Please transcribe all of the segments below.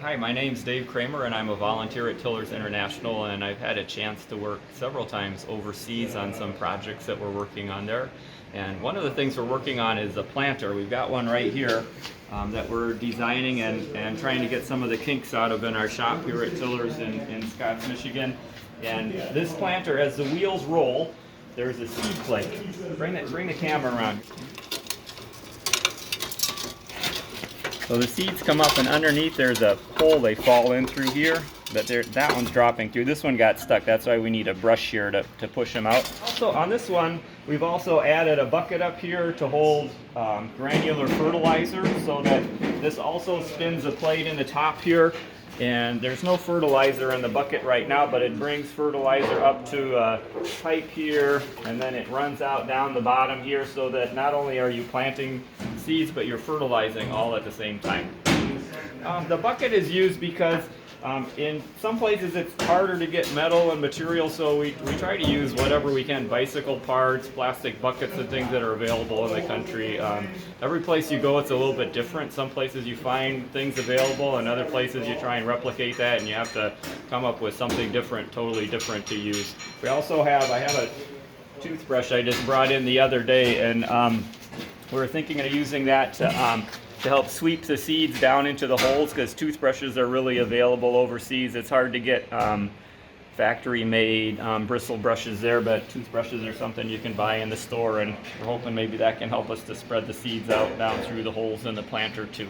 Hi, my name's Dave Kramer and I'm a volunteer at Tillers International, and I've had a chance to work several times overseas on some projects that we're working on there. And one of the things we're working on is a planter. We've got one right here that we're designing and trying to get some of the kinks out of in our shop here at Tillers in Scotts, Michigan. And this planter, as the wheels roll, there's a seed plate. Bring the camera around. So the seeds come up, and underneath there's a hole they fall in through here, but that one's dropping through. This one got stuck, that's why we need a brush here to push them out. Also on this one, we've also added a bucket up here to hold granular fertilizer, so that this also spins a plate in the top here. And there's no fertilizer in the bucket right now, but it brings fertilizer up to a pipe here, and then it runs out down the bottom here, so that not only are you planting seeds, but you're fertilizing all at the same time. The bucket is used because in some places it's harder to get metal and material, so we try to use whatever we can, bicycle parts, plastic buckets, and things that are available in the country. Every place you go, it's a little bit different. Some places you find things available, and other places you try and replicate that, and you have to come up with something different, totally different to use. I have a toothbrush I just brought in the other day, and we were thinking of using that to help sweep the seeds down into the holes, because toothbrushes are really available overseas. It's hard to get factory-made bristle brushes there, but toothbrushes are something you can buy in the store, and we're hoping maybe that can help us to spread the seeds out down through the holes in the planter too.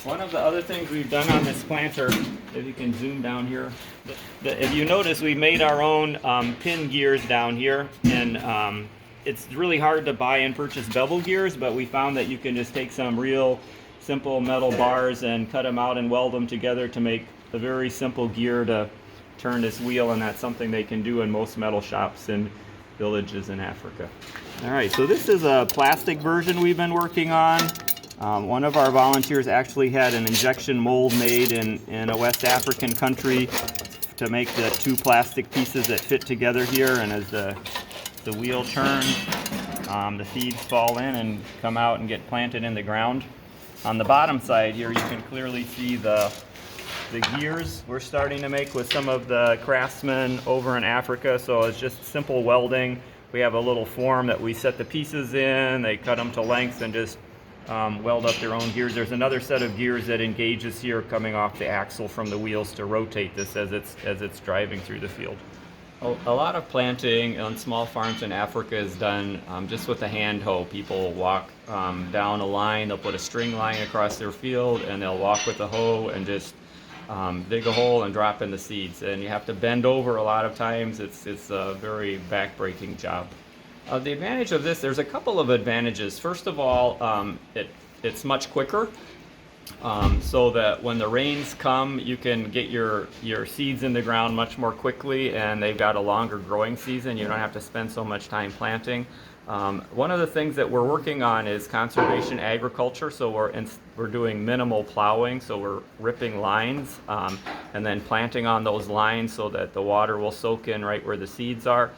One of the other things we've done on this planter, if you can zoom down here, if you notice, we made our own pin gears down here, and it's really hard to buy and purchase bevel gears, but we found that you can just take some real simple metal bars and cut them out and weld them together to make a very simple gear to turn this wheel, and that's something they can do in most metal shops in villages in Africa. Alright, so this is a plastic version we've been working on. One of our volunteers actually had an injection mold made in a West African country to make the two plastic pieces that fit together here, and as the wheel turns, the seeds fall in and come out and get planted in the ground. On the bottom side here, you can clearly see the gears we're starting to make with some of the craftsmen over in Africa. So it's just simple welding. We have a little form that we set the pieces in, they cut them to length and just weld up their own gears. There's another set of gears that engages here coming off the axle from the wheels to rotate this as it's driving through the field. A lot of planting on small farms in Africa is done just with a hand hoe. People walk down a line, they'll put a string line across their field, and they'll walk with a hoe and just dig a hole and drop in the seeds. And you have to bend over a lot of times. It's a very back-breaking job. The advantage of this, there's a couple of advantages. First of all, it's much quicker. So that when the rains come, you can get your seeds in the ground much more quickly, and they've got a longer growing season. You don't have to spend so much time planting. One of the things that we're working on is conservation agriculture, so we're doing minimal plowing, so we're ripping lines and then planting on those lines so that the water will soak in right where the seeds are.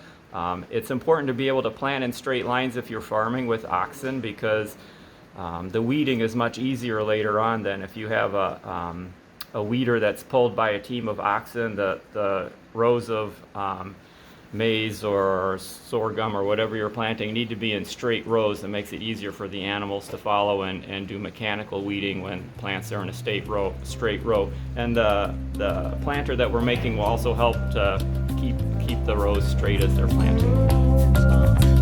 It's important to be able to plant in straight lines if you're farming with oxen, because the weeding is much easier later on than if you have a weeder that's pulled by a team of oxen. The rows of maize or sorghum or whatever you're planting need to be in straight rows. That makes it easier for the animals to follow and do mechanical weeding when plants are in a straight row. And the planter that we're making will also help to keep the rows straight as they're planting.